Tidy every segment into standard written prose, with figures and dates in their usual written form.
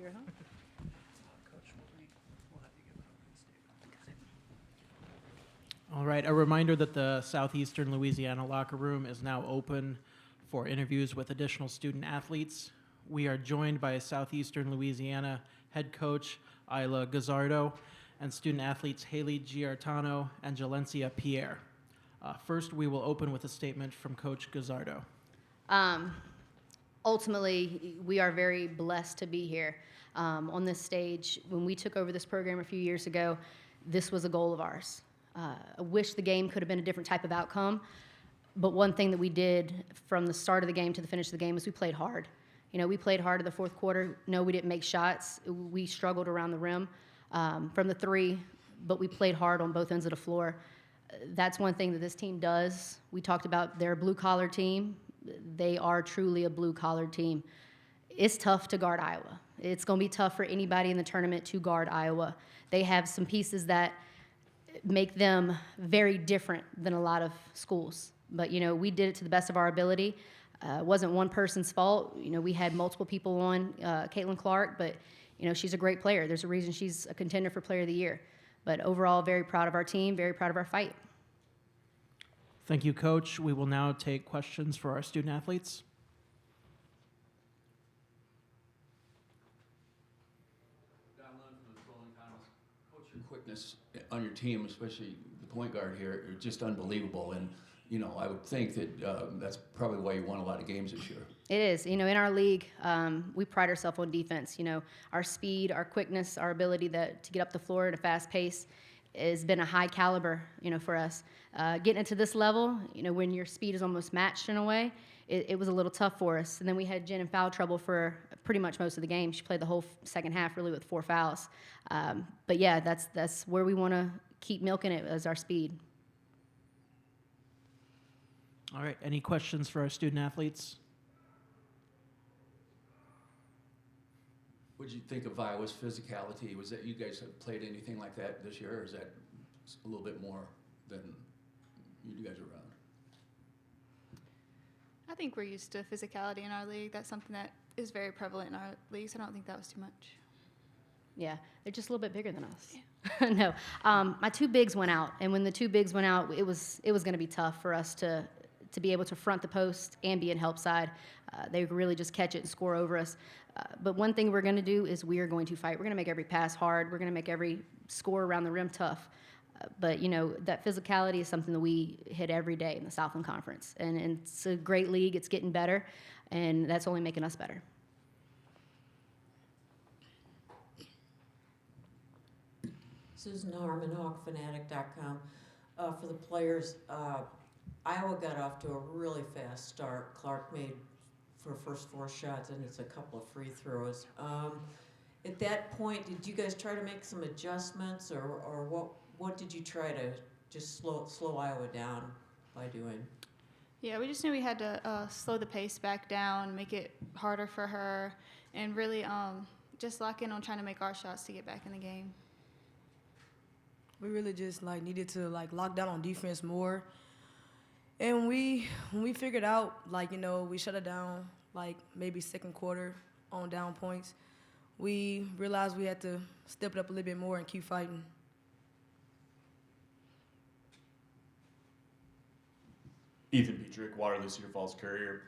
here, huh? Coach, we'll have you give an opening statement. All right, a reminder that the Southeastern Louisiana locker room is now open for interviews with additional student athletes. We are joined by Southeastern Louisiana head coach Isla Gazzardo and student athletes Haley Giartano and Jalencia Pierre. First, we will open with a statement from Coach Gazzardo. Ultimately, we are very blessed to be here on this stage. When we took over this program a few years ago, this was a goal of ours. I wish the game could have been a different type of outcome, but one thing that we did from the start of the game to the finish of the game is we played hard. You know, we played hard in the fourth quarter. No, we didn't make shots. We struggled around the rim from the three, but we played hard on both ends of the floor. That's one thing that this team does. We talked about their blue-collar team. They are truly a blue-collar team. It's tough to guard Iowa. It's going to be tough for anybody in the tournament to guard Iowa. They have some pieces that make them very different than a lot of schools. But, you know, we did it to the best of our ability. It wasn't one person's fault. You know, we had multiple people on, Caitlin Clark, but, you know, she's a great player. There's a reason she's a contender for Player of the Year. But overall, very proud of our team, very proud of our fight. Thank you, Coach. We will now take questions for our student athletes. Coach, your quickness on your team, especially the point guard here, is just unbelievable. And, you know, I would think that that's probably why you won a lot of games this year. It is. You know, in our league, we pride ourselves on defense. You know, our speed, our quickness, our ability to get up the floor at a fast pace has been a high caliber, you know, for us. Getting into this level, you know, when your speed is almost matched in a way, it was a little tough for us. And then we had Jen in foul trouble for pretty much most of the game. She played the whole second half really with 4 fouls. But yeah, that's where we want to keep milking it, as our speed. All right, any questions for our student athletes? What did you think of Iowa's physicality? Was that you guys have played anything like that this year, or is that a little bit more than you guys around? I think we're used to physicality in our league. That's something that is very prevalent in our league, so I don't think that was too much. Yeah, they're just a little bit bigger than us. Yeah. No, my 2 bigs went out, and when the 2 bigs went out, it was going to be tough for us to be able to front the post and be in help side. They really just catch it and score over us. But one thing we're going to do is we are going to fight. We're going to make every pass hard. We're going to make every score around the rim tough. But, you know, that physicality is something that we hit every day in the Southland Conference. And it's a great league. It's getting better, and that's only making us better. Susan Harmon, HawkFanatic.com. For the players, Iowa got off to a really fast start. Clark made for first 4 shots, and it's a couple of free throws. At that point, did you guys try to make some adjustments, or what did you try to just slow Iowa down by doing? Yeah, we just knew we had to slow the pace back down, make it harder for her, and really just lock in on trying to make our shots to get back in the game. We really just needed to lock down on defense more. And when we figured out, we shut it down, maybe second quarter on down points, we realized we had to step it up a little bit more and keep fighting. Ethan Petrick, Waterloo Cedar Falls Courier.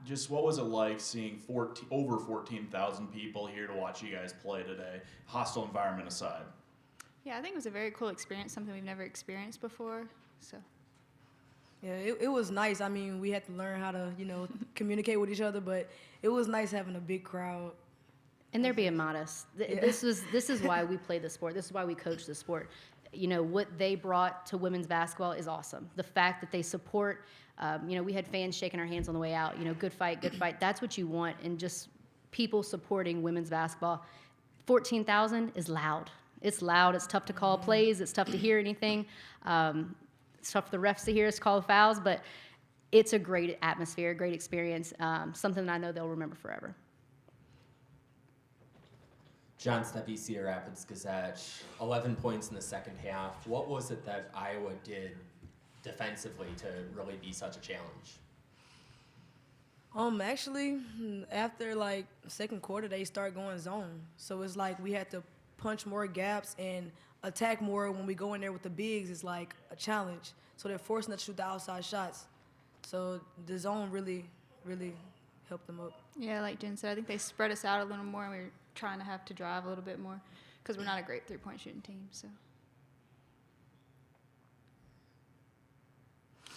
Just what was it like seeing over 14,000 people here to watch you guys play today, hostile environment aside? Yeah, I think it was a very cool experience, something we've never experienced before. So. Yeah, it was nice. I mean, we had to learn how to, communicate with each other, but it was nice having a big crowd. And they're being modest. Yeah. This is why we play the sport. This is why we coach the sport. You know, what they brought to women's basketball is awesome. The fact that they support, we had fans shaking our hands on the way out, good fight, good fight. That's what you want, and just people supporting women's basketball. 14,000 is loud. It's loud. It's tough to call plays. It's tough to hear anything. It's tough for the refs to hear us call fouls, but it's a great atmosphere, great experience, something that I know they'll remember forever. John Steppe, Cedar Rapids Gazette, 11 points in the second half. What was it that Iowa did defensively to really be such a challenge? Actually, after like second quarter, they start going zone. So it's like we had to punch more gaps and attack more when we go in there with the bigs. It's like a challenge. So they're forcing us to shoot the outside shots. So the zone really, really helped them up. Yeah, like Jen said, I think they spread us out a little more, and we were trying to have to drive a little bit more because we're not a great three-point shooting team. So.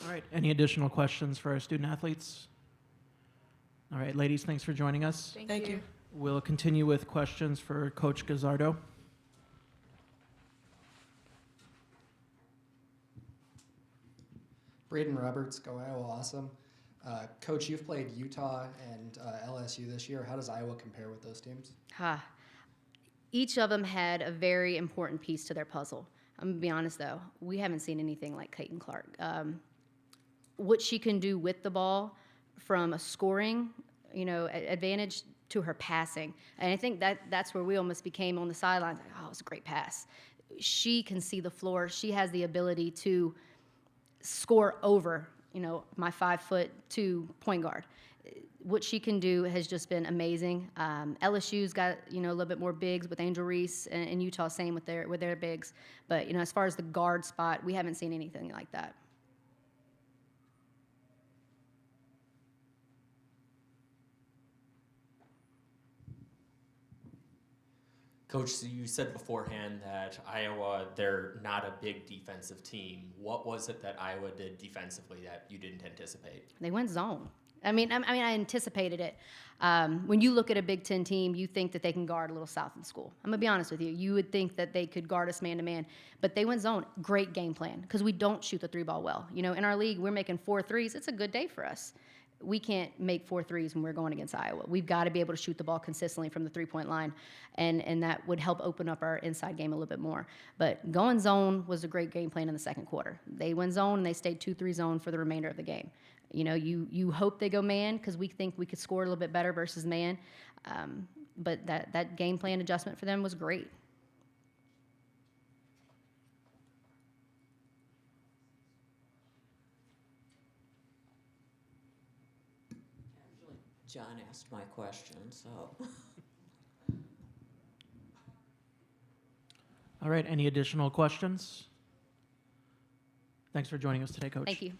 All right. Any additional questions for our student athletes? All right, ladies, thanks for joining us. Thank you. We'll continue with questions for Coach Gazzardo. Braden Roberts, Go Iowa Awesome. Coach, you've played Utah and LSU this year. How does Iowa compare with those teams? Each of them had a very important piece to their puzzle. I'm going to be honest, though. We haven't seen anything like Caitlin Clark. What she can do with the ball from a scoring, advantage to her passing. And I think that's where we almost became on the sidelines. Like, oh, it was a great pass. She can see the floor. She has the ability to score over, my 5'2" point guard. What she can do has just been amazing. LSU's got, a little bit more bigs with Angel Reese, and Utah same with their bigs. But, as far as the guard spot, we haven't seen anything like that. Coach, so you said beforehand that Iowa, they're not a big defensive team. What was it that Iowa did defensively that you didn't anticipate? They went zone. I anticipated it. When you look at a Big Ten team, you think that they can guard a little south of the school. I'm going to be honest with you. You would think that they could guard us man-to-man, but they went zone. Great game plan, because we don't shoot the three ball well. In our league, we're making 4 threes. It's a good day for us. We can't make 4 threes when we're going against Iowa. We've got to be able to shoot the ball consistently from the three-point line, and that would help open up our inside game a little bit more. But going zone was a great game plan in the second quarter. They went zone, and they stayed 2-3 zone for the remainder of the game. You hope they go man because we think we could score a little bit better versus man. But that game plan adjustment for them was great. John asked my question, so. All right, any additional questions? Thanks for joining us today, Coach. Thank you.